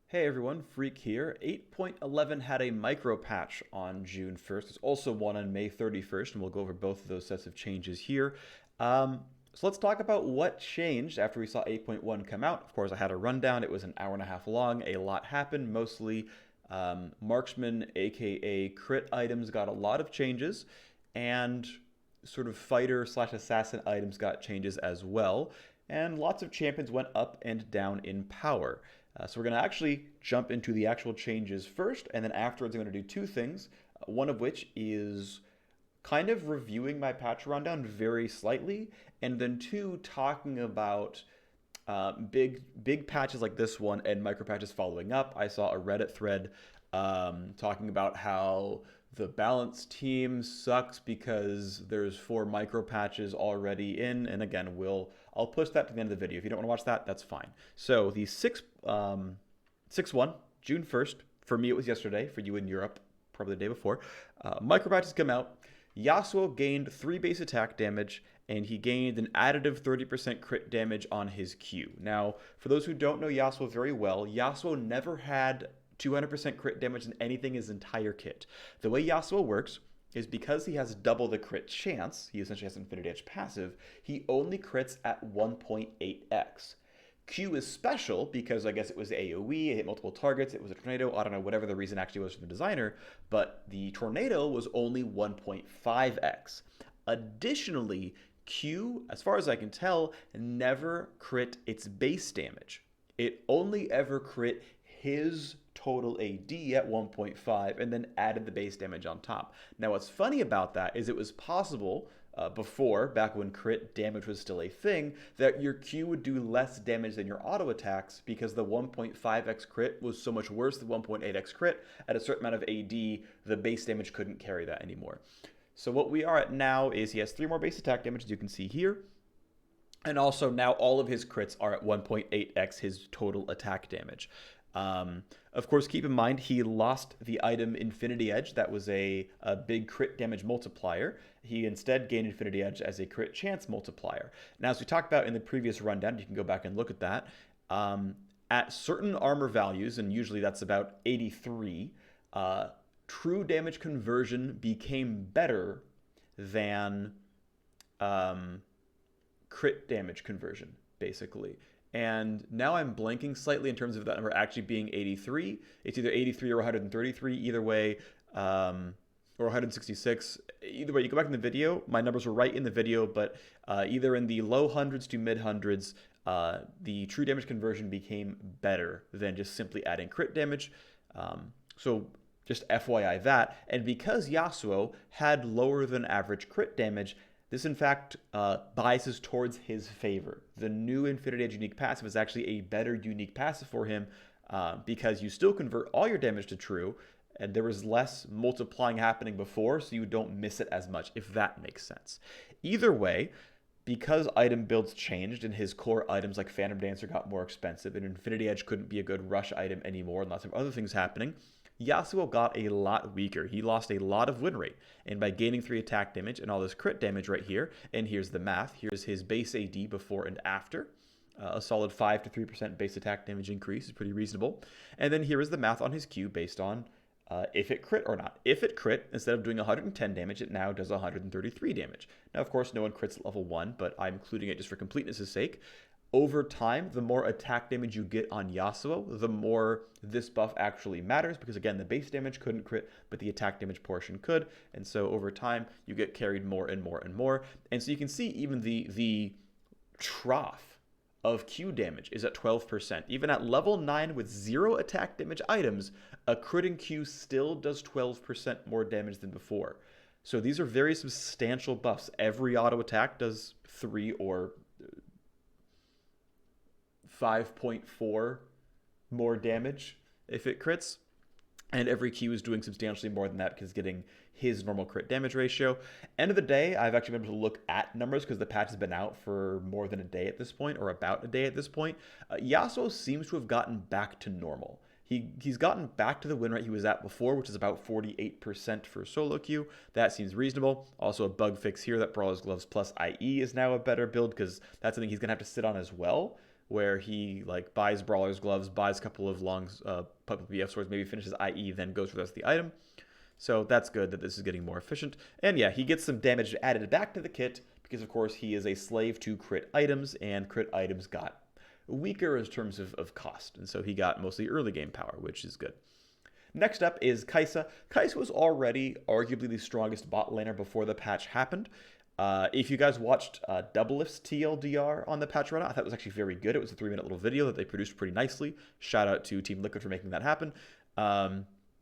Hey everyone, Phreak here. 8.11 had a micropatch on June 1st. There's also one on May 31st, and we'll go over both of those sets of changes here. So let's talk about what changed after we saw 8.1 come out. Of course, I had a rundown. It was an hour and a half long. A lot happened, mostly marksman, aka crit items, got a lot of changes, and sort of fighter slash assassin items got changes as well. And lots of champions went up and down in power. So we're going to actually jump into the actual changes first, and then afterwards I'm going to do two things. One of which is kind of reviewing my patch rundown very slightly, and then two, talking about big patches like this one and micro patches following up. I saw a Reddit thread talking about how the balance team sucks because there's 4 micro patches already in, and again, I'll push that to the end of the video. If you don't want to watch that, that's fine. So the 6-1, June 1st, for me it was yesterday, for you in Europe, probably the day before, micro patches come out. Yasuo gained 3 base attack damage, and he gained an additive 30% crit damage on his Q. Now, for those who don't know Yasuo very well, Yasuo never had 200% crit damage in anything in his entire kit. The way Yasuo works is because he has double the crit chance, he essentially has Infinity Edge passive, he only crits at 1.8x. Q is special because I guess it was AoE, it hit multiple targets, it was a tornado, I don't know, whatever the reason actually was for the designer, but the tornado was only 1.5x. Additionally, Q, as far as I can tell, never crit its base damage. It only ever crit his total AD at 1.5 and then added the base damage on top. Now what's funny about that is it was possible before, back when crit damage was still a thing, that your Q would do less damage than your auto attacks because the 1.5x crit was so much worse than 1.8x crit. At a certain amount of AD, the base damage couldn't carry that anymore. So what we are at now is he has 3 more base attack damage, as you can see here. And also now all of his crits are at 1.8x his total attack damage. Of course, keep in mind he lost the item Infinity Edge. That was a big crit damage multiplier. He instead gained Infinity Edge as a crit chance multiplier. Now, as we talked about in the previous rundown, you can go back and look at that. At certain armor values, and usually that's about 83, true damage conversion became better than crit damage conversion, basically. And now I'm blanking slightly in terms of that number actually being 83. It's either 83 or 133, either way, or 166. Either way, you go back in the video, my numbers were right in the video, but either in the low hundreds to mid hundreds, the true damage conversion became better than just simply adding crit damage. So just FYI that. And because Yasuo had lower than average crit damage, this, in fact, biases towards his favor. The new Infinity Edge unique passive is actually a better unique passive for him because you still convert all your damage to true, and there was less multiplying happening before, so you don't miss it as much, if that makes sense. Either way, because item builds changed and his core items like Phantom Dancer got more expensive and Infinity Edge couldn't be a good rush item anymore and lots of other things happening, Yasuo got a lot weaker. He lost a lot of win rate. And by gaining 3 attack damage and all this crit damage right here, and here's the math, here's his base AD before and after. A solid 5 to 3% base attack damage increase is pretty reasonable. And then here is the math on his Q based on if it crit or not. If it crit, instead of doing 110 damage, it now does 133 damage. Now, of course, no one crits at level 1, but I'm including it just for completeness' sake. Over time, the more attack damage you get on Yasuo, the more this buff actually matters because, again, the base damage couldn't crit, but the attack damage portion could. And so over time, you get carried more and more and more. And so you can see even the trough of Q damage is at 12%. Even at level 9 with 0 attack damage items, a critting Q still does 12% more damage than before. So these are very substantial buffs. Every auto attack does 3 or 5.4 more damage if it crits, and every Q is doing substantially more than that because it's getting his normal crit damage ratio. End of the day, I've actually been able to look at numbers because the patch has been out for more than a day at this point, or about a day at this point. Yasuo seems to have gotten back to normal. He's gotten back to the win rate he was at before, which is about 48% for solo queue. That seems reasonable. Also a bug fix here that Brawler's Gloves plus IE is now a better build because that's something he's going to have to sit on as well. where he like buys Brawler's Gloves, buys a couple of long public BF swords, maybe finishes IE, then goes for the rest of the item. So that's good that this is getting more efficient. And yeah, he gets some damage added back to the kit because, of course, he is a slave to crit items, and crit items got weaker in terms of cost. And so he got mostly early game power, which is good. Next up is Kai'Sa. Kai'Sa was already arguably the strongest bot laner before the patch happened. If you guys watched Doublelift's TLDR on the patch run, I thought it was actually very good. It was a 3-minute little video that they produced pretty nicely. Shout out to Team Liquid for making that happen.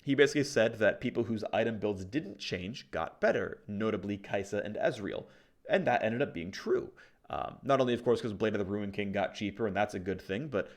He basically said that people whose item builds didn't change got better, notably Kai'Sa and Ezreal. And that ended up being true. Not only, of course, because Blade of the Ruin King got cheaper, and that's a good thing, but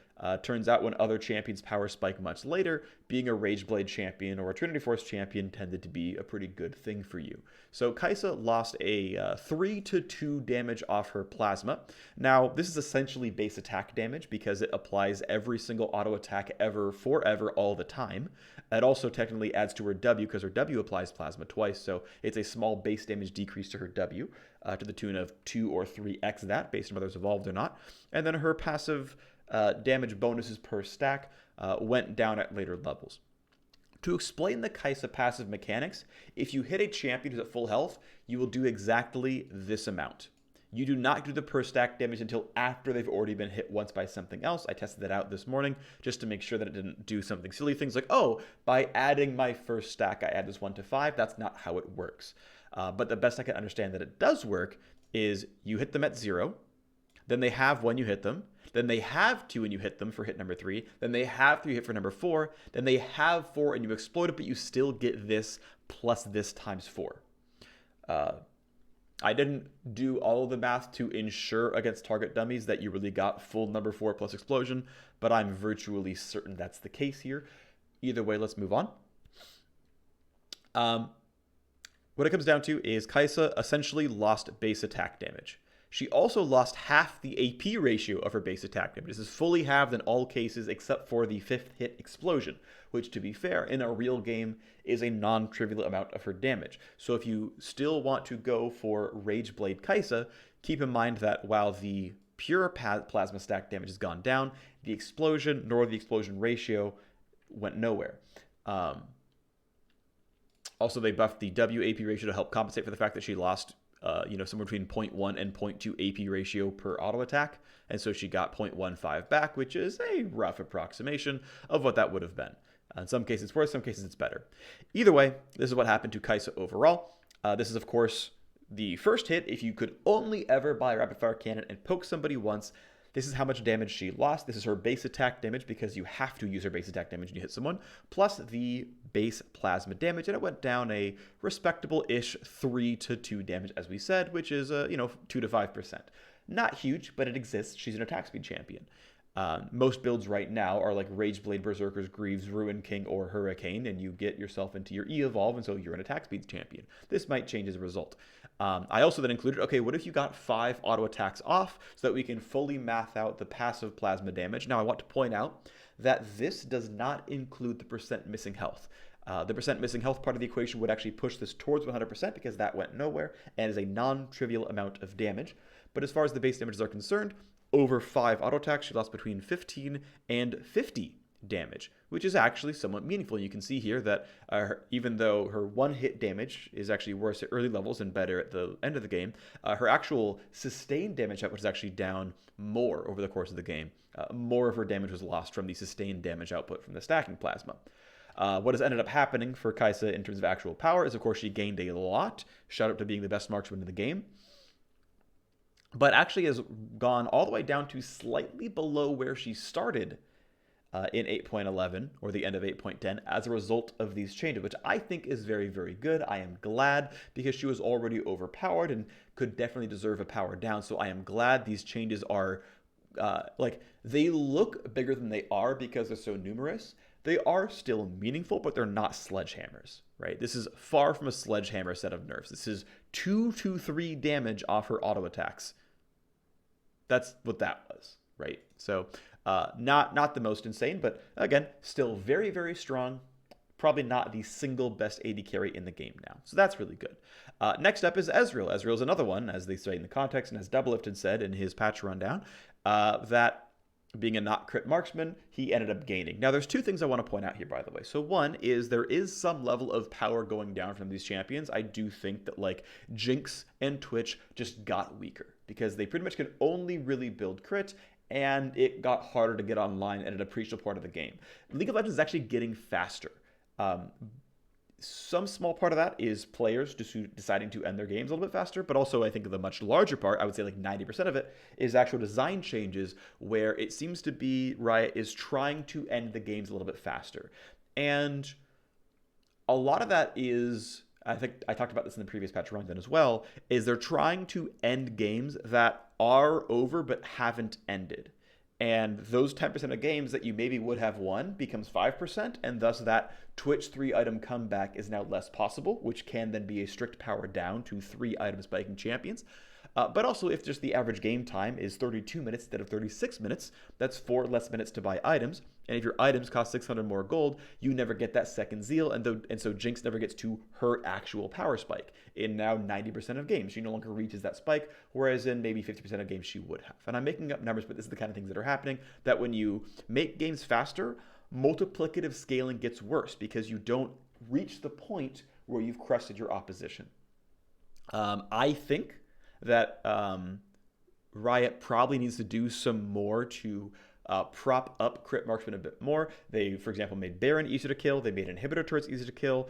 turns out when other champions power spike much later, being a Rageblade champion or a Trinity Force champion tended to be a pretty good thing for you. So Kai'Sa lost a 3 to 2 damage off her plasma. Now, this is essentially base attack damage because it applies every single auto attack ever, forever, all the time. It also technically adds to her W because her W applies plasma twice, so it's a small base damage decrease to her W to the tune of 2 or 3x that, based on whether it's evolved or not. And then her passive damage bonuses per stack went down at later levels. To explain the Kai'Sa passive mechanics, if you hit a champion who's at full health, you will do exactly this amount. You do not do the per stack damage until after they've already been hit once by something else. I tested that out this morning just to make sure that it didn't do something silly. Things like, oh, by adding my first stack, I add this 1 to 5. That's not how it works. But the best I can understand that it does work is you hit them at 0, then they have when you hit them, then they have 2 when you hit them for hit number 3, then they have 3 hit for number 4, then they have 4 and you explode it, but you still get this plus this times 4. I didn't do all of the math to ensure against target dummies that you really got full number 4 plus explosion, but I'm virtually certain that's the case here. Either way, let's move on. What it comes down to is Kai'Sa essentially lost base attack damage. She also lost half the AP ratio of her base attack damage. This is fully halved in all cases except for the 5th hit explosion, which, to be fair, in a real game is a non-trivial amount of her damage. So if you still want to go for Rageblade Kai'Sa, keep in mind that while the pure plasma stack damage has gone down, the explosion nor the explosion ratio went nowhere. Also, they buffed the WAP ratio to help compensate for the fact that she lost somewhere between 0.1 and 0.2 AP ratio per auto attack. And so she got 0.15 back, which is a rough approximation of what that would have been. In some cases it's worse, some cases it's better. Either way, this is what happened to Kai'Sa overall. This is, of course, the first hit. If you could only ever buy a rapid fire cannon and poke somebody once, this is how much damage she lost. This is her base attack damage because you have to use her base attack damage when you hit someone, plus the base plasma damage, and it went down a respectable-ish 3 to 2 damage, as we said, which is 2 to 5%. Not huge, but it exists. She's an attack speed champion. Most builds right now are like Rageblade, Berserkers, Greaves, Ruin King, or Hurricane, and you get yourself into your E-Evolve, and so you're an attack speed champion. This might change as a result. I also then included, okay, what if you got 5 auto attacks off so that we can fully math out the passive plasma damage? Now, I want to point out that this does not include the percent missing health. The percent missing health part of the equation would actually push this towards 100% because that went nowhere and is a non-trivial amount of damage. But as far as the base damages are concerned, over 5 auto attacks, she lost between 15 and 50 damage, which is actually somewhat meaningful. You can see here that even though her one-hit damage is actually worse at early levels and better at the end of the game, her actual sustained damage output is actually down more over the course of the game. More of her damage was lost from the sustained damage output from the stacking plasma. What has ended up happening for Kai'Sa in terms of actual power is, of course, she gained a lot. Shout out to being the best marksman in the game. But actually has gone all the way down to slightly below where she started in 8.11 or the end of 8.10 as a result of these changes, which I think is very, very good. I am glad because she was already overpowered and could definitely deserve a power down. So I am glad these changes are they look bigger than they are because they're so numerous. They are still meaningful, but they're not sledgehammers, right? This is far from a sledgehammer set of nerfs. This is 2 to 3 damage off her auto attacks. That's what that was, right? So not the most insane, but again, still very, very strong. Probably not the single best AD carry in the game now. So that's really good. Next up is Ezreal. Ezreal's another one, as they say in the context, and as Doublelift had said in his patch rundown, that being a not crit marksman, he ended up gaining. Now, there's two things I want to point out here, by the way. So one is there is some level of power going down from these champions. I do think that like Jinx and Twitch just got weaker because they pretty much could only really build crit, and it got harder to get online at an appreciable part of the game. League of Legends is actually getting faster. Some small part of that is players deciding to end their games a little bit faster, but also I think the much larger part, I would say like 90% of it, is actual design changes where it seems to be Riot is trying to end the games a little bit faster. And a lot of that is, I think I talked about this in the previous patch rundown as well, is they're trying to end games that are over but haven't ended. And those 10% of games that you maybe would have won becomes 5%, and thus that Twitch 3-item comeback is now less possible, which can then be a strict power down to 3-item spiking champions. But also, if just the average game time is 32 minutes instead of 36 minutes, that's 4 less minutes to buy items. And if your items cost 600 more gold, you never get that second zeal, and so Jinx never gets to her actual power spike. In now 90% of games, she no longer reaches that spike, whereas in maybe 50% of games she would have. And I'm making up numbers, but this is the kind of things that are happening, that when you make games faster, multiplicative scaling gets worse because you don't reach the point where you've crested your opposition. I think that Riot probably needs to do some more to prop up crit marksman a bit more. They, for example, made Baron easier to kill. They made inhibitor turrets easier to kill.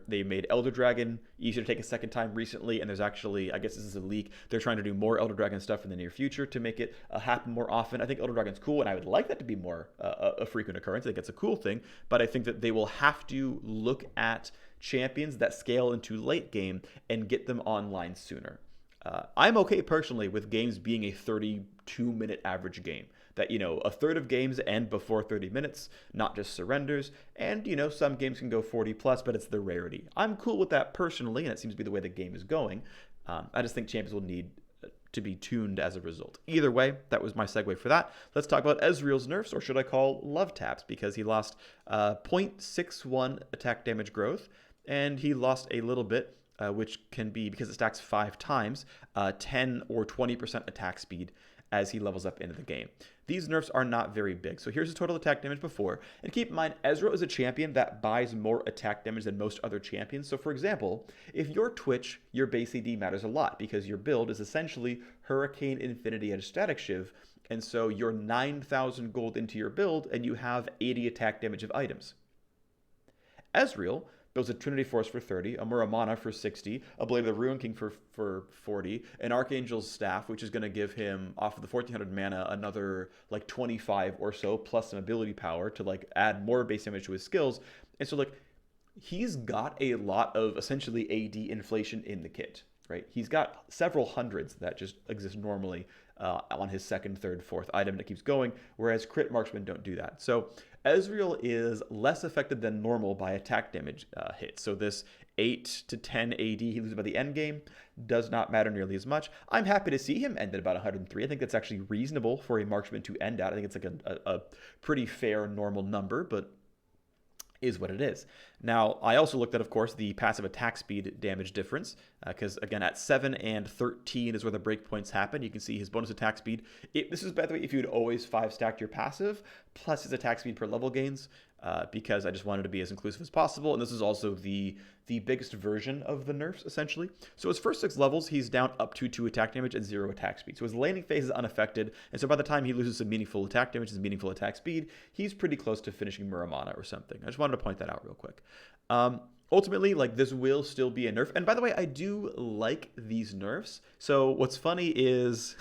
They made Elder Dragon easier to take a second time recently, and there's actually, I guess this is a leak, they're trying to do more Elder Dragon stuff in the near future to make it happen more often. I think Elder Dragon's cool, and I would like that to be more a frequent occurrence. I think it's a cool thing, but I think that they will have to look at champions that scale into late game and get them online sooner. I'm okay personally with games being a 32-minute average game. That, you know, a third of games end before 30 minutes, not just surrenders. And, you know, some games can go 40 plus, but it's the rarity. I'm cool with that personally, and it seems to be the way the game is going. I just think champions will need to be tuned as a result. Either way, that was my segue for that. Let's talk about Ezreal's nerfs, or should I call love taps, because he lost 0.61 attack damage growth, and he lost a little bit, which can be, because it stacks 5 times, 10 or 20% attack speed as he levels up into the game. These nerfs are not very big. So here's his total attack damage before. And keep in mind, Ezreal is a champion that buys more attack damage than most other champions. So for example, if you're Twitch, your base AD matters a lot because your build is essentially Hurricane Infinity at a Static Shiv. And so you're 9,000 gold into your build and you have 80 attack damage of items. Ezreal builds a Trinity Force for 30, a Muramana for 60, a Blade of the Ruin King for 40, an Archangel's Staff, which is going to give him, off of the 1400 mana, another like 25 or so, plus some ability power to like add more base damage to his skills. And so like, he's got a lot of essentially AD inflation in the kit, right? He's got several hundreds that just exist normally on his second, third, fourth item that keeps going, whereas crit marksmen don't do that. So Ezreal is less affected than normal by attack damage hits. So this 8 to 10 AD he loses by the end game does not matter nearly as much. I'm happy to see him end at about 103. I think that's actually reasonable for a marksman to end at. I think it's like a pretty fair, normal number, but is what it is. Now, I also looked at, of course, the passive attack speed damage difference, because, again, at 7 and 13 is where the breakpoints happen. You can see his bonus attack speed. This is, by the way, if you'd always 5-stacked your passive, plus his attack speed per level gains, because I just wanted to be as inclusive as possible. And this is also the biggest version of the nerfs, essentially. So his first 6 levels, he's down up to 2 attack damage and 0 attack speed. So his landing phase is unaffected. And so by the time he loses some meaningful attack damage and meaningful attack speed, he's pretty close to finishing Muramana or something. I just wanted to point that out real quick. Ultimately, like, this will still be a nerf. And by the way, I do like these nerfs. So what's funny is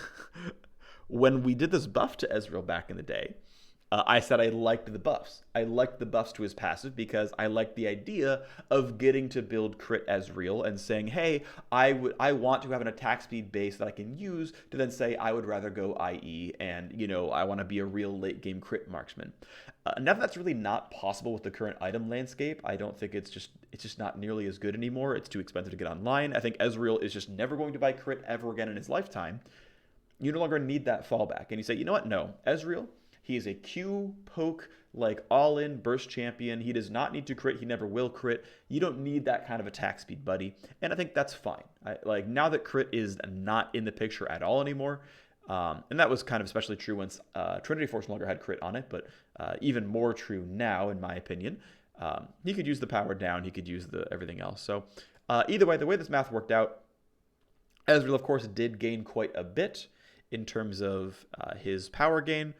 when we did this buff to Ezreal back in the day, I said I liked the buffs. I liked the buffs to his passive because I liked the idea of getting to build crit Ezreal and saying, hey, I want to have an attack speed base that I can use to then say I would rather go IE and, you know, I want to be a real late game crit marksman. Now that's really not possible with the current item landscape. I don't think it's just not nearly as good anymore. It's too expensive to get online. I think Ezreal is just never going to buy crit ever again in his lifetime. You no longer need that fallback. And you say, you know what? No, Ezreal, he is a Q, poke, like all-in burst champion. He does not need to crit. He never will crit. You don't need that kind of attack speed, buddy. And I think that's fine. Like, now that crit is not in the picture at all anymore, And that was kind of especially true once Trinity Force no longer had crit on it, but even more true now, in my opinion. He could use the power down, he could use the everything else. So either way, the way this math worked out, Ezreal, of course, did gain quite a bit in terms of his power gain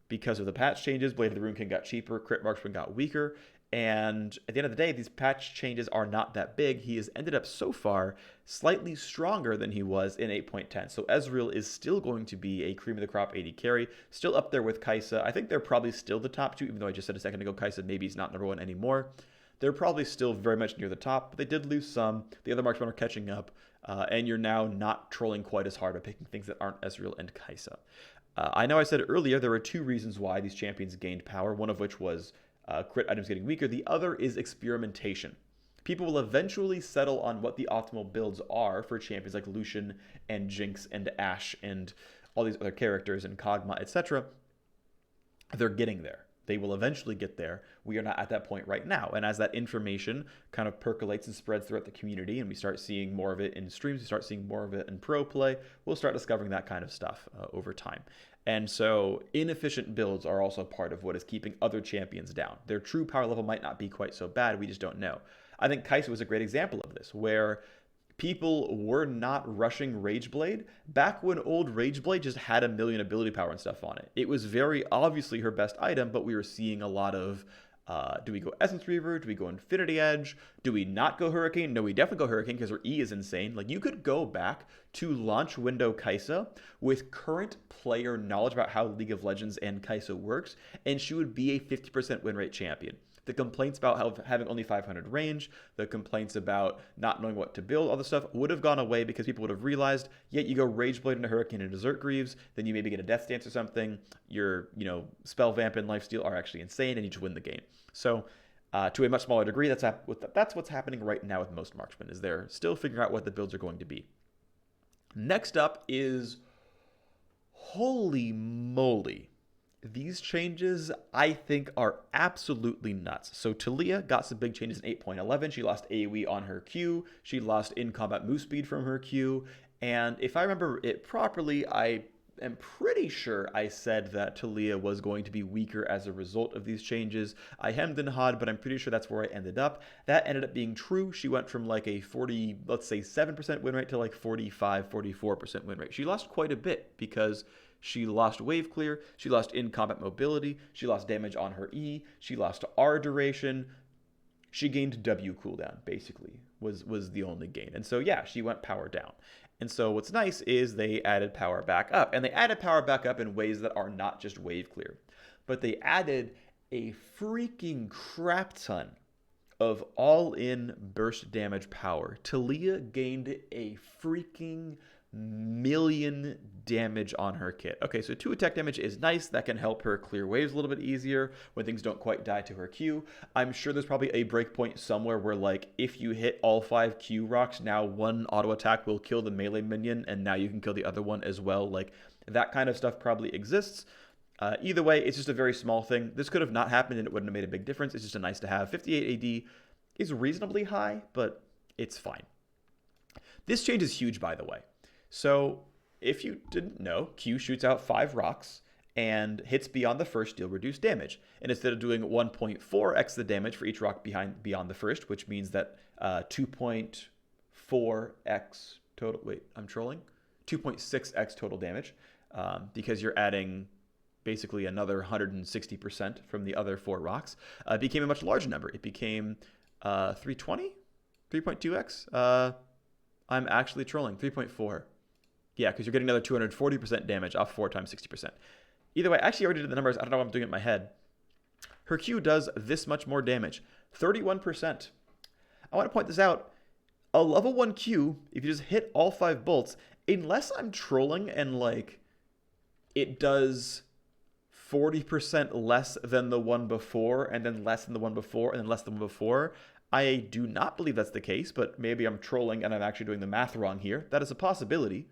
because of the patch changes. Blade of the Rune King got cheaper, Crit Marksman got weaker, and at the end of the day, these patch changes are not that big. He has ended up so far slightly stronger than he was in 8.10. So Ezreal is still going to be a cream of the crop AD carry, still up there with Kai'Sa. I think they're probably still the top two, even though I just said a second ago Kai'Sa maybe he's not number one anymore. They're probably still very much near the top, but they did lose some. The other marksmen are catching up, and you're now not trolling quite as hard by picking things that aren't Ezreal and Kai'Sa. I know I said earlier there were two reasons why these champions gained power, one of which was crit items getting weaker. The other is experimentation. People will eventually settle on what the optimal builds are for champions like Lucian and Jinx and Ashe and all these other characters and Kog'Maw, etc. They're getting there. They will eventually get there. We are not at that point right now. And as that information kind of percolates and spreads throughout the community and we start seeing more of it in streams, we start seeing more of it in pro play, we'll start discovering that kind of stuff over time. And so inefficient builds are also part of what is keeping other champions down. Their true power level might not be quite so bad. We just don't know. I think Kai'Sa was a great example of this, where people were not rushing Rageblade back when old Rageblade just had a million ability power and stuff on it. It was very obviously her best item, but we were seeing a lot of, do we go Essence Reaver? Do we go Infinity Edge? Do we not go Hurricane? No, we definitely go Hurricane because her E is insane. Like, you could go back to launch window Kai'Sa with current player knowledge about how League of Legends and Kai'Sa works, and she would be a 50% win rate champion. The complaints about having only 500 range, the complaints about not knowing what to build, all this stuff would have gone away because people would have realized, yeah, you go Rageblade into Hurricane and Desert Greaves, then you maybe get a Death Stance or something, your, Spell Vamp and Lifesteal are actually insane and you just win the game. So to a much smaller degree, that's what's happening right now with most marksmen, is they're still figuring out what the builds are going to be. Next up is, holy moly. These changes, I think, are absolutely nuts. So Taliyah got some big changes in 8.11. She lost AoE on her Q. She lost in-combat move speed from her Q. And if I remember it properly, I am pretty sure I said that Taliyah was going to be weaker as a result of these changes. I hemmed and hawed, but I'm pretty sure that's where I ended up. That ended up being true. She went from like a 40, let's say 7% win rate to like 45, 44% win rate. She lost quite a bit because she lost wave clear, she lost in-combat mobility, she lost damage on her E, she lost R duration, she gained W cooldown, basically, was the only gain. And so, yeah, she went power down. And so what's nice is they added power back up. And they added power back up in ways that are not just wave clear. But they added a freaking crap ton of all-in burst damage power. Taliyah gained a freaking million damage on her kit. Okay, so 2 attack damage is nice. That can help her clear waves a little bit easier when things don't quite die to her Q. I'm sure there's probably a breakpoint somewhere where, like, if you hit all 5 Q rocks, now one auto attack will kill the melee minion, and now you can kill the other one as well. Like, that kind of stuff probably exists. Either way, it's just a very small thing. This could have not happened and it wouldn't have made a big difference. It's just a nice to have. 58 AD is reasonably high, but it's fine. This change is huge, by the way. So if you didn't know, Q shoots out 5 rocks and hits beyond the first deal reduced damage. And instead of doing 1.4x the damage for each rock beyond the first, which means that 2.4x total, wait, I'm trolling? 2.6x total damage because you're adding basically another 160% from the other 4 rocks, became a much larger number. It became 320? 3.2x? I'm actually trolling, 3.4. Yeah, because you're getting another 240% damage off 4 times 60%. Either way, I actually already did the numbers. I don't know what I'm doing in my head. Her Q does this much more damage, 31%. I want to point this out. A level 1 Q, if you just hit all 5 bolts, unless I'm trolling and like it does 40% less than the one before, and then less than the one before, and then less than the one before, I do not believe that's the case, but maybe I'm trolling and I'm actually doing the math wrong here. That is a possibility.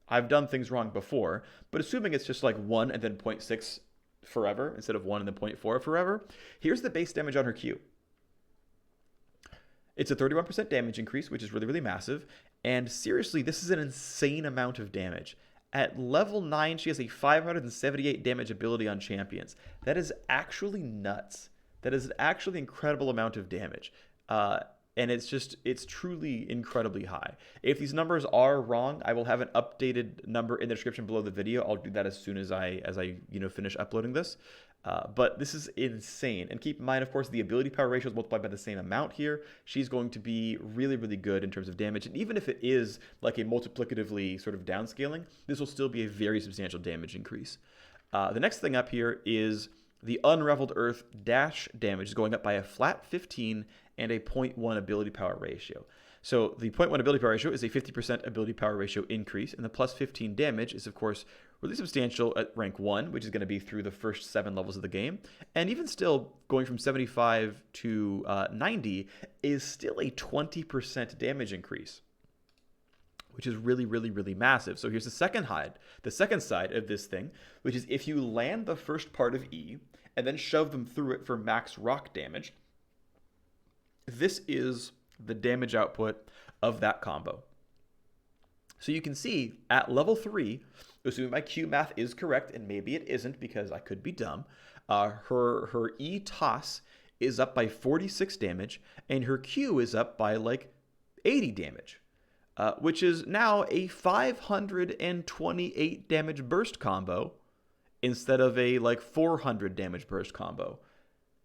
I've done things wrong before, but assuming it's just like 1 and then 0.6 forever instead of 1 and then 0.4 forever, here's the base damage on her Q. It's a 31% damage increase, which is really, really massive. And seriously, this is an insane amount of damage. At level 9, she has a 578 damage ability on champions. That is actually nuts. That is an actually incredible amount of damage. And it's truly incredibly high. If these numbers are wrong, I will have an updated number in the description below the video. I'll do that as soon as I finish uploading this. But this is insane. And keep in mind, of course, the ability power ratio is multiplied by the same amount here. She's going to be really, really good in terms of damage. And even if it is like a multiplicatively sort of downscaling, this will still be a very substantial damage increase. The next thing up here is the Unraveled Earth dash damage is going up by a flat 15 and a 0.1 ability power ratio. So the 0.1 ability power ratio is a 50% ability power ratio increase, and the plus 15 damage is, of course, really substantial at rank 1, which is going to be through the first 7 levels of the game. And even still, going from 75 to 90 is still a 20% damage increase, which is really, really, really massive. So here's the second side of this thing, which is if you land the first part of E and then shove them through it for max rock damage, this is the damage output of that combo. So you can see at level 3, assuming my Q math is correct, and maybe it isn't because I could be dumb, her E toss is up by 46 damage, and her Q is up by like 80 damage. Which is now a 528 damage burst combo instead of a like 400 damage burst combo.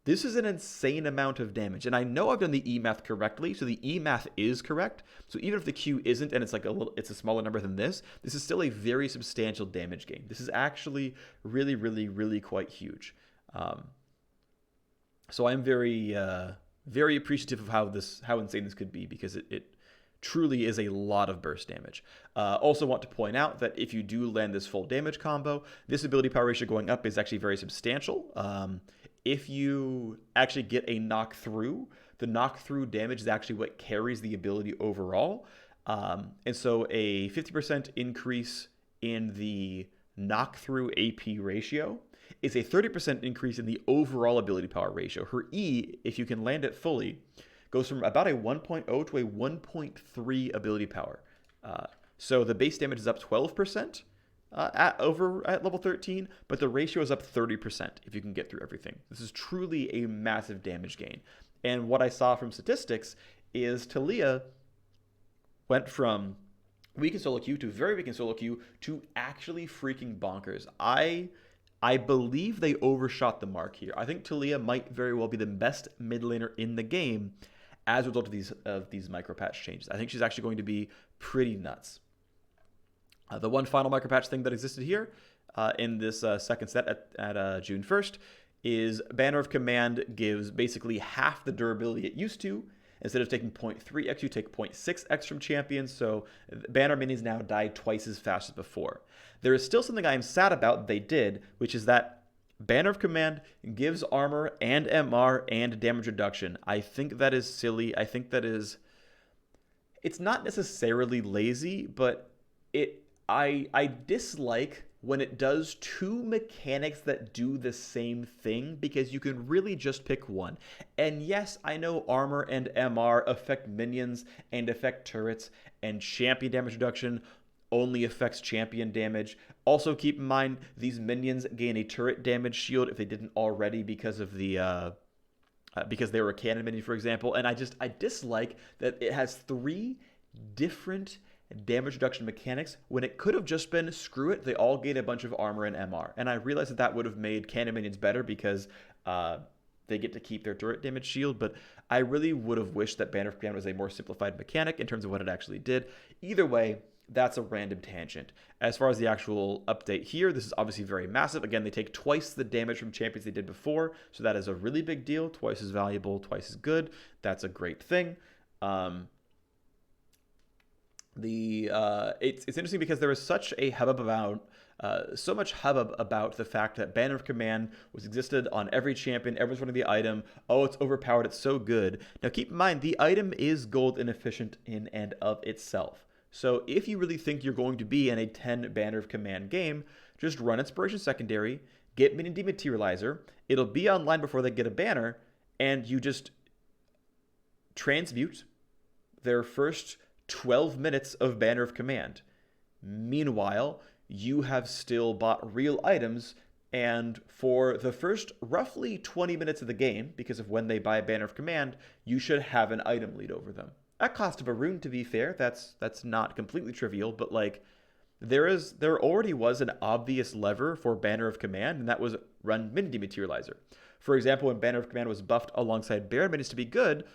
This is an insane amount of damage, and I know I've done the E math correctly, so the E math is correct. So even if the Q isn't, and it's like it's a smaller number than this is still a very substantial damage gain. This is actually really, really, really quite huge. So I'm very, very appreciative of how insane this could be, because it truly is a lot of burst damage. Also want to point out that if you do land this full damage combo, this ability power ratio going up is actually very substantial. If you actually get a knock through, the knock through damage is actually what carries the ability overall. And so a 50% increase in the knock through AP ratio is a 30% increase in the overall ability power ratio. Her E, if you can land it fully, goes from about a 1.0 to a 1.3 ability power. So the base damage is up 12% at level 13, but the ratio is up 30% if you can get through everything. This is truly a massive damage gain. And what I saw from statistics is Taliyah went from weak in solo queue to very weak in solo queue to actually freaking bonkers. I believe they overshot the mark here. I think Taliyah might very well be the best mid laner in the game as a result of these micropatch changes. I think she's actually going to be pretty nuts. The one final micropatch thing that existed here in this second set at June 1st is Banner of Command gives basically half the durability it used to. Instead of taking 0.3x, you take 0.6x from champions, so Banner minions now die twice as fast as before. There is still something I am sad about they did, which is that Banner of Command gives armor and MR and damage reduction. I think that is silly. I think that is... It's not necessarily lazy, but I dislike when it does two mechanics that do the same thing, because you can really just pick one. And yes, I know armor and MR affect minions and affect turrets, and champion damage reduction only affects champion damage. Also keep in mind, these minions gain a turret damage shield if they didn't already because of the because they were a cannon minion, for example. And I dislike that it has 3 different damage reduction mechanics when it could have just been, screw it, they all gain a bunch of armor and MR. And I realized that would have made cannon minions better because they get to keep their turret damage shield, but I really would have wished that Banner of Command was a more simplified mechanic in terms of what it actually did. Either way, that's a random tangent. As far as the actual update here, this is obviously very massive. Again, they take twice the damage from champions they did before, so that is a really big deal. Twice as valuable, twice as good. That's a great thing. It's interesting because there was such a hubbub about so much hubbub about the fact that Banner of Command existed on every champion, everyone's running the item. Oh, it's overpowered, it's so good. Now keep in mind, the item is gold inefficient in and of itself. So if you really think you're going to be in a 10 Banner of Command game, just run Inspiration Secondary, get Minion Dematerializer, it'll be online before they get a banner, and you just transmute their first 12 minutes of Banner of Command. Meanwhile, you have still bought real items. And for the first roughly 20 minutes of the game, because of when they buy a Banner of Command, you should have an item lead over them. At cost of a rune, to be fair, that's not completely trivial, but like there already was an obvious lever for Banner of Command, and that was run Mini Dematerializer. For example, when Banner of Command was buffed alongside Baron Minis to be good,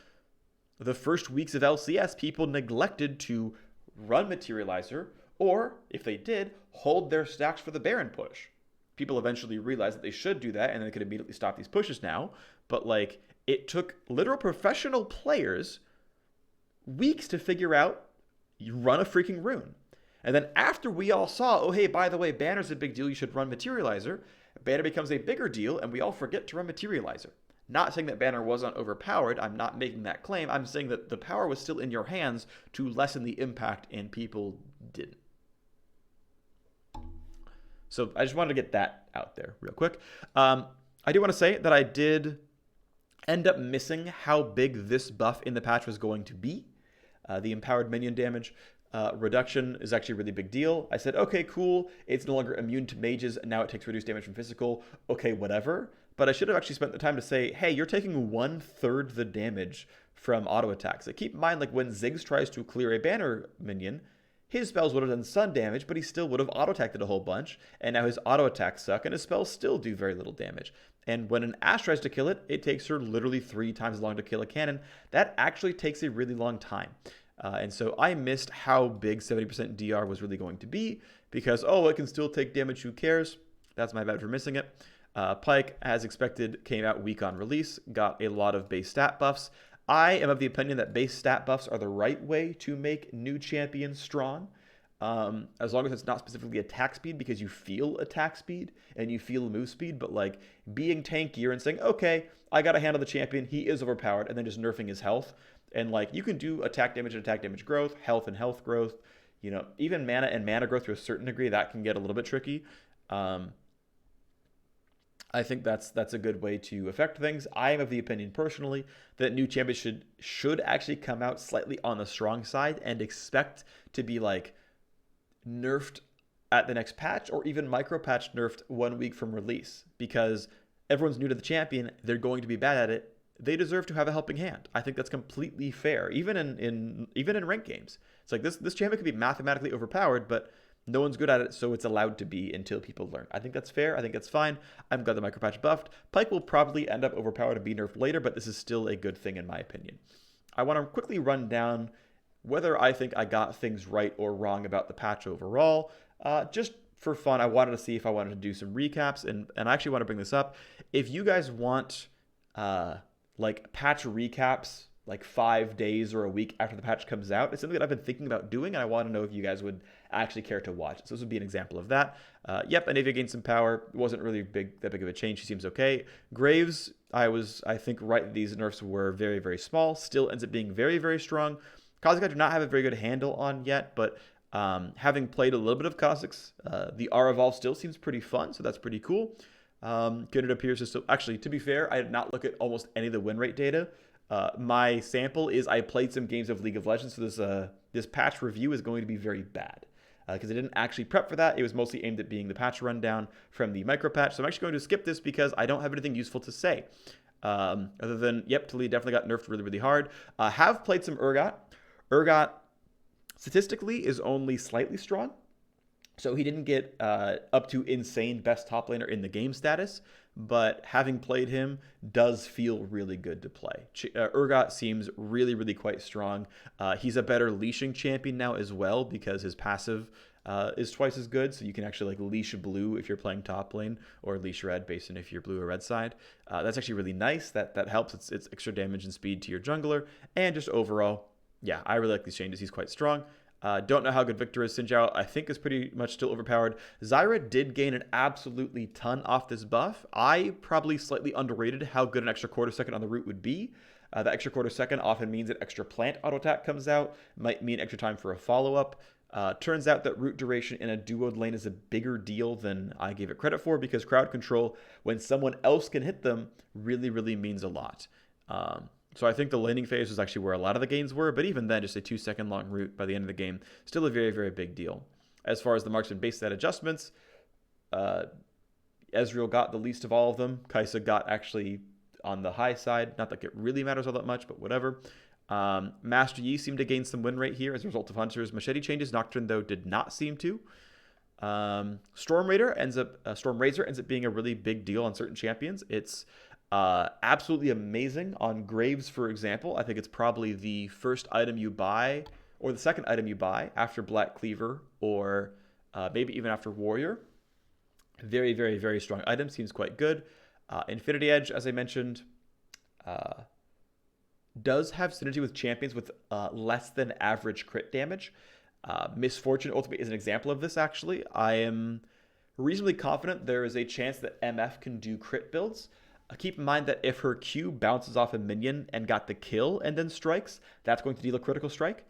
the first weeks of LCS, people neglected to run Materializer, or, if they did, hold their stacks for the Baron push. People eventually realized that they should do that, and they could immediately stop these pushes now. But, like, it took literal professional players weeks to figure out, you run a freaking rune. And then after we all saw, oh, hey, by the way, Banner's a big deal, you should run Materializer, Banner becomes a bigger deal, and we all forget to run Materializer. Not saying that Banner wasn't overpowered. I'm not making that claim. I'm saying that the power was still in your hands to lessen the impact, and people didn't. So I just wanted to get that out there real quick. I do want to say that I did end up missing how big this buff in the patch was going to be. The empowered minion damage reduction is actually a really big deal. I said, okay, cool. It's no longer immune to mages, and now it takes reduced damage from physical. Okay, whatever. But I should have actually spent the time to say, hey, you're taking 1/3 the damage from auto attacks. Like, keep in mind, like when Ziggs tries to clear a banner minion, his spells would have done sun damage, but he still would have auto attacked it a whole bunch. And now his auto attacks suck, and his spells still do very little damage. And when an Ashe tries to kill it, it takes her literally 3 times as long to kill a cannon. That actually takes a really long time. And so I missed how big 70% DR was really going to be because, oh, it can still take damage, who cares? That's my bad for missing it. Pyke, as expected, came out weak on release, got a lot of base stat buffs. I am of the opinion that base stat buffs are the right way to make new champions strong, as long as it's not specifically attack speed, because you feel attack speed and you feel move speed, but like being tankier and saying, okay, I got to handle the champion, he is overpowered, and then just nerfing his health. And like you can do attack damage and attack damage growth, health and health growth, you know, even mana and mana growth to a certain degree, that can get a little bit tricky. I think that's a good way to affect things. I am of the opinion personally that new champions should actually come out slightly on the strong side and expect to be like nerfed at the next patch, or even micropatch nerfed 1 week from release, because everyone's new to the champion, they're going to be bad at it. They deserve to have a helping hand. I think that's completely fair, even in ranked games. It's like this champion could be mathematically overpowered, but no one's good at it, so it's allowed to be until people learn. I think that's fair. I think that's fine. I'm glad the micropatch buffed. Pyke will probably end up overpowered and be nerfed later, but this is still a good thing in my opinion. I want to quickly run down whether I think I got things right or wrong about the patch overall. Just for fun, I wanted to see if I wanted to do some recaps, and I actually want to bring this up. If you guys want like patch recaps like 5 days or a week after the patch comes out, it's something that I've been thinking about doing, and I want to know if you guys would actually care to watch. So this would be an example of that. Yep, Anivia gained some power. It wasn't really that big of a change. She seems okay. Graves, I think right, these nerfs were very, very small. Still ends up being very, very strong. Kha'Zix I do not have a very good handle on yet, but having played a little bit of Kha'Zix, the R evolve still seems pretty fun, so that's pretty cool. Good, it appears to still, actually, to be fair, I did not look at almost any of the win rate data. My sample is I played some games of League of Legends, so this patch review is going to be very bad because I didn't actually prep for that. It was mostly aimed at being the patch rundown from the micropatch, so I'm actually going to skip this because I don't have anything useful to say. Other than, yep, Taliyah definitely got nerfed really, really hard. Have played some Urgot. Urgot, statistically, is only slightly strong. So he didn't get up to insane best top laner in the game status, but having played him does feel really good to play. Urgot seems really, really quite strong. He's a better leashing champion now as well because his passive is twice as good, so you can actually like leash blue if you're playing top lane, or leash red based on if you're blue or red side. That's actually really nice. That helps. It's extra damage and speed to your jungler, and just overall, yeah, I really like these changes. He's quite strong. Don't know how good Victor is. Xin Zhao, I think, is pretty much still overpowered. Zyra did gain an absolutely ton off this buff. I probably slightly underrated how good an extra quarter second on the root would be. The extra quarter second often means that extra plant auto attack comes out, might mean extra time for a follow-up. Turns out that root duration in a duoed lane is a bigger deal than I gave it credit for, because crowd control, when someone else can hit them, really, really means a lot. So I think the laning phase was actually where a lot of the gains were, but even then, just a 2-second long root by the end of the game, still a very, very big deal. As far as the marksman base stat adjustments, Ezreal got the least of all of them. Kaisa got actually on the high side. Not that it really matters all that much, but whatever. Master Yi seemed to gain some win rate here as a result of Hunter's machete changes. Nocturne, though, did not seem to. Storm Razor ends up being a really big deal on certain champions. It's absolutely amazing on Graves, for example. I think it's probably the first item you buy, or the second item you buy after Black Cleaver, or maybe even after Warrior. Very, very, very strong item. Seems quite good. Infinity Edge, as I mentioned, does have synergy with champions with less than average crit damage. Misfortune Ultimate is an example of this, actually. I am reasonably confident there is a chance that MF can do crit builds. Keep in mind that if her Q bounces off a minion and got the kill and then strikes, that's going to deal a critical strike.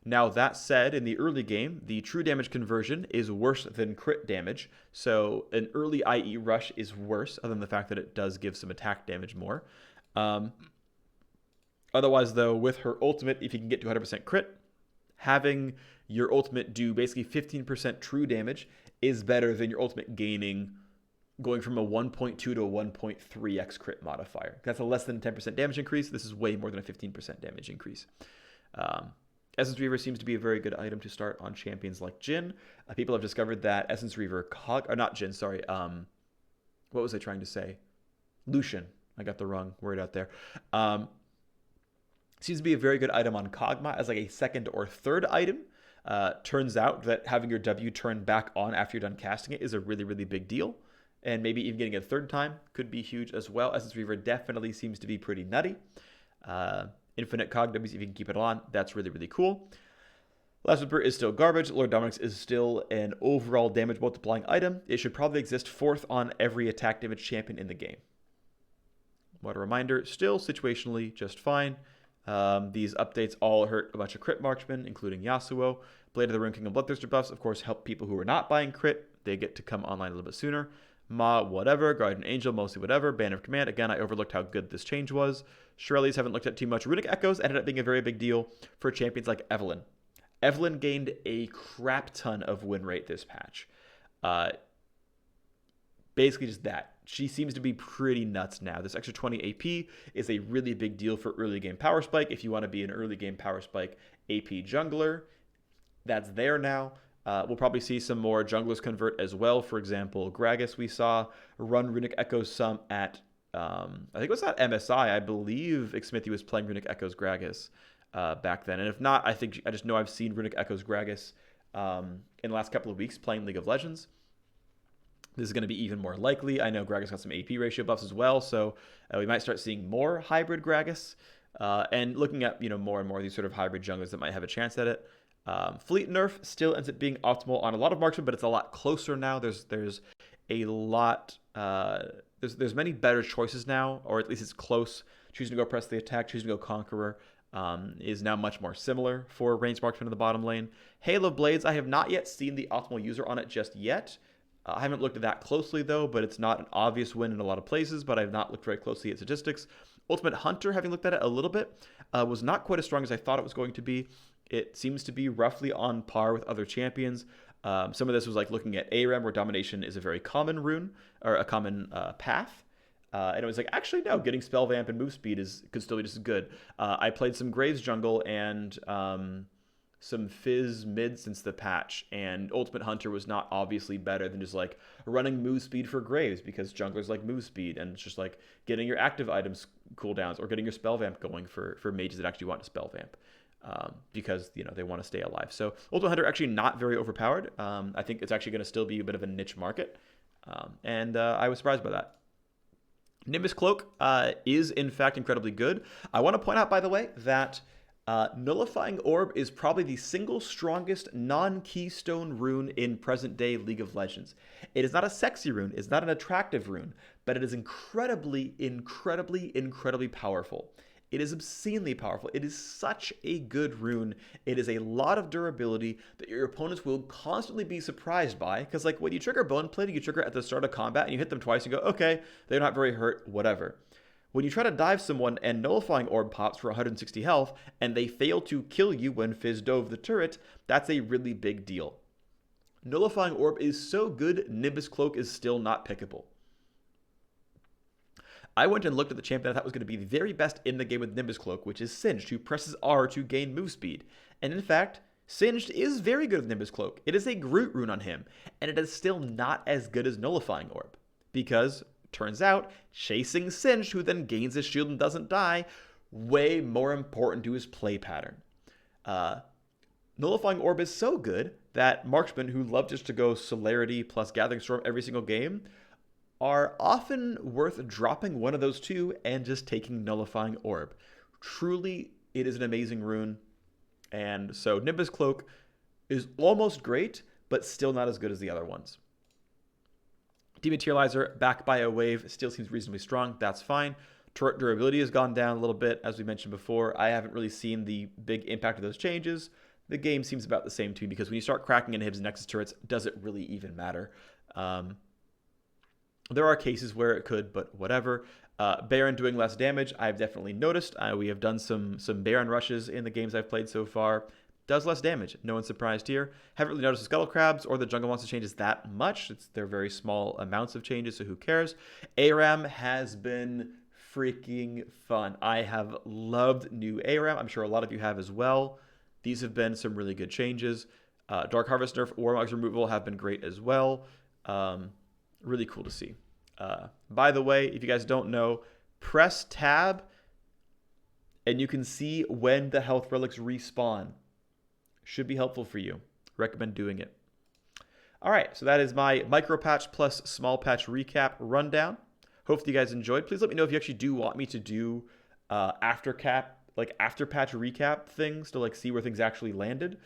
Now, that said, in the early game, the true damage conversion is worse than crit damage. So an early IE rush is worse, other than the fact that it does give some attack damage more. Otherwise, though, with her ultimate, if you can get to 100% crit, having your ultimate do basically 15% true damage is better than your ultimate going from a 1.2 to a 1.3x crit modifier. That's a less than 10% damage increase. This is way more than a 15% damage increase. Essence Reaver seems to be a very good item to start on champions like Jhin. People have discovered that Essence Reaver not Jhin, sorry. What was I trying to say? Lucian. I got the wrong word out there. Seems to be a very good item on Kog'Maw as like a second or third item. Turns out that having your W turn back on after you're done casting it is a really, really big deal. And maybe even getting it a third time could be huge as well. Essence Reaver definitely seems to be pretty nutty. Infinite Cog W's, if you can keep it on, that's really, really cool. Last Whipper is still garbage. Lord Dominic's is still an overall damage multiplying item. It should probably exist fourth on every attack damage champion in the game. What a reminder, still situationally just fine. These updates all hurt a bunch of crit marksmen, including Yasuo. Blade of the Rune King and Bloodthirster buffs, of course, help people who are not buying crit. They get to come online a little bit sooner. Ma, whatever. Guardian Angel, mostly whatever. Band of Command, again, I overlooked how good this change was. Shirley's haven't looked at too much. Runic Echoes ended up being a very big deal for champions like Evelynn. Evelynn gained a crap ton of win rate this patch. Basically just that. She seems to be pretty nuts now. This extra 20 AP is a really big deal for early game power spike. If you want to be an early game power spike AP jungler, that's there now. We'll probably see some more junglers convert as well. For example, Gragas we saw run Runic Echoes some at, I think it was at MSI. I believe Xmithy was playing Runic Echoes Gragas back then. And if not, I just know I've seen Runic Echoes Gragas in the last couple of weeks playing League of Legends. This is going to be even more likely. I know Gragas got some AP ratio buffs as well, so we might start seeing more hybrid Gragas and looking at more and more of these sort of hybrid junglers that might have a chance at it. Fleet nerf still ends up being optimal on a lot of marksmen, but it's a lot closer now. There's a lot there's many better choices now, or at least it's close. Choosing to go press the attack, choosing to go Conqueror is now much more similar for ranged marksmen in the bottom lane. Hail of Blades, I have not yet seen the optimal user on it just yet. I haven't looked at that closely, though, but it's not an obvious win in a lot of places, but I've not looked very closely at statistics. Ultimate Hunter, having looked at it a little bit, was not quite as strong as I thought it was going to be. It seems to be roughly on par with other champions. Some of this was like looking at ARAM, where Domination is a very common rune, or a common path. And it was like, actually, no, getting Spell Vamp and move speed could still be just as good. I played some Graves jungle and some Fizz mid since the patch, and Ultimate Hunter was not obviously better than just like running move speed for Graves, because junglers like move speed, and it's just like getting your active items cooldowns or getting your Spell Vamp going for mages that actually want to Spell Vamp. Because they want to stay alive. So Ultimate Hunter actually not very overpowered. I think it's actually going to still be a bit of a niche market, and I was surprised by that. Nimbus Cloak is in fact incredibly good. I want to point out, by the way, that Nullifying Orb is probably the single strongest non-keystone rune in present-day League of Legends. It is not a sexy rune, it's not an attractive rune, but it is incredibly, incredibly, incredibly powerful. It is obscenely powerful. It is such a good rune. It is a lot of durability that your opponents will constantly be surprised by, because like when you trigger Bone Plate, you trigger at the start of combat and you hit them twice and go, okay, they're not very hurt, whatever. When you try to dive someone and Nullifying Orb pops for 160 health, and they fail to kill you when Fizz dove the turret, that's a really big deal. Nullifying Orb is so good, Nimbus Cloak is still not pickable. I went and looked at the champion I thought was going to be the very best in the game with Nimbus Cloak, which is Singed, who presses R to gain move speed. And in fact, Singed is very good with Nimbus Cloak. It is a Groot rune on him, and it is still not as good as Nullifying Orb. Because, turns out, chasing Singed, who then gains his shield and doesn't die, way more important to his play pattern. Nullifying Orb is so good that marksmen who love just to go Celerity plus Gathering Storm every single game are often worth dropping one of those two and just taking Nullifying Orb. Truly, it is an amazing rune. And so Nimbus Cloak is almost great, but still not as good as the other ones. Dematerializer, back by a wave, still seems reasonably strong. That's fine. Turret durability has gone down a little bit, as we mentioned before. I haven't really seen the big impact of those changes. The game seems about the same too, because when you start cracking in Hibs and Nexus turrets, does it really even matter? There are cases where it could, but whatever. Baron doing less damage, I've definitely noticed. We have done some Baron rushes in the games I've played so far. Does less damage. No one's surprised here. Haven't really noticed the Scuttle Crabs or the Jungle Monster changes that much. They're very small amounts of changes, so who cares? ARAM has been freaking fun. I have loved new ARAM. I'm sure a lot of you have as well. These have been some really good changes. Dark Harvest nerf, Warmog's removal have been great as well. Really cool to see. By the way, if you guys don't know, press tab and you can see when the health relics respawn. Should be helpful for you. Recommend doing it. All right, so that is my Micropatch plus Small Patch recap rundown. Hopefully you guys enjoyed. Please let me know if you actually do want me to do after patch recap things to see where things actually landed.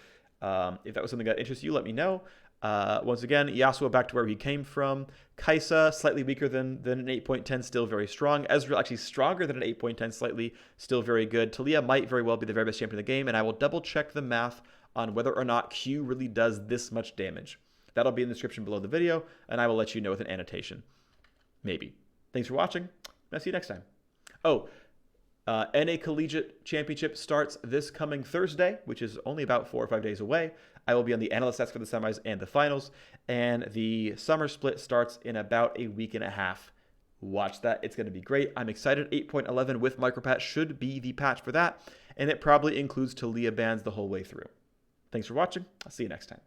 If that was something that interests you, let me know. Once again, Yasuo back to where he came from. Kaisa, slightly weaker than an 8.10, still very strong. Ezreal actually stronger than an 8.10, slightly, still very good. Taliyah might very well be the very best champion in the game, and I will double check the math on whether or not Q really does this much damage. That'll be in the description below the video, and I will let you know with an annotation. Maybe. Thanks for watching. I'll see you next time. Oh, NA Collegiate Championship starts this coming Thursday, which is only about 4 or 5 days away. I will be on the analyst desk for the semis and the finals, and the summer split starts in about a week and a half. Watch that. It's going to be great. I'm excited. 8.11 with Micropatch should be the patch for that, and it probably includes Taliyah bans the whole way through. Thanks for watching. I'll see you next time.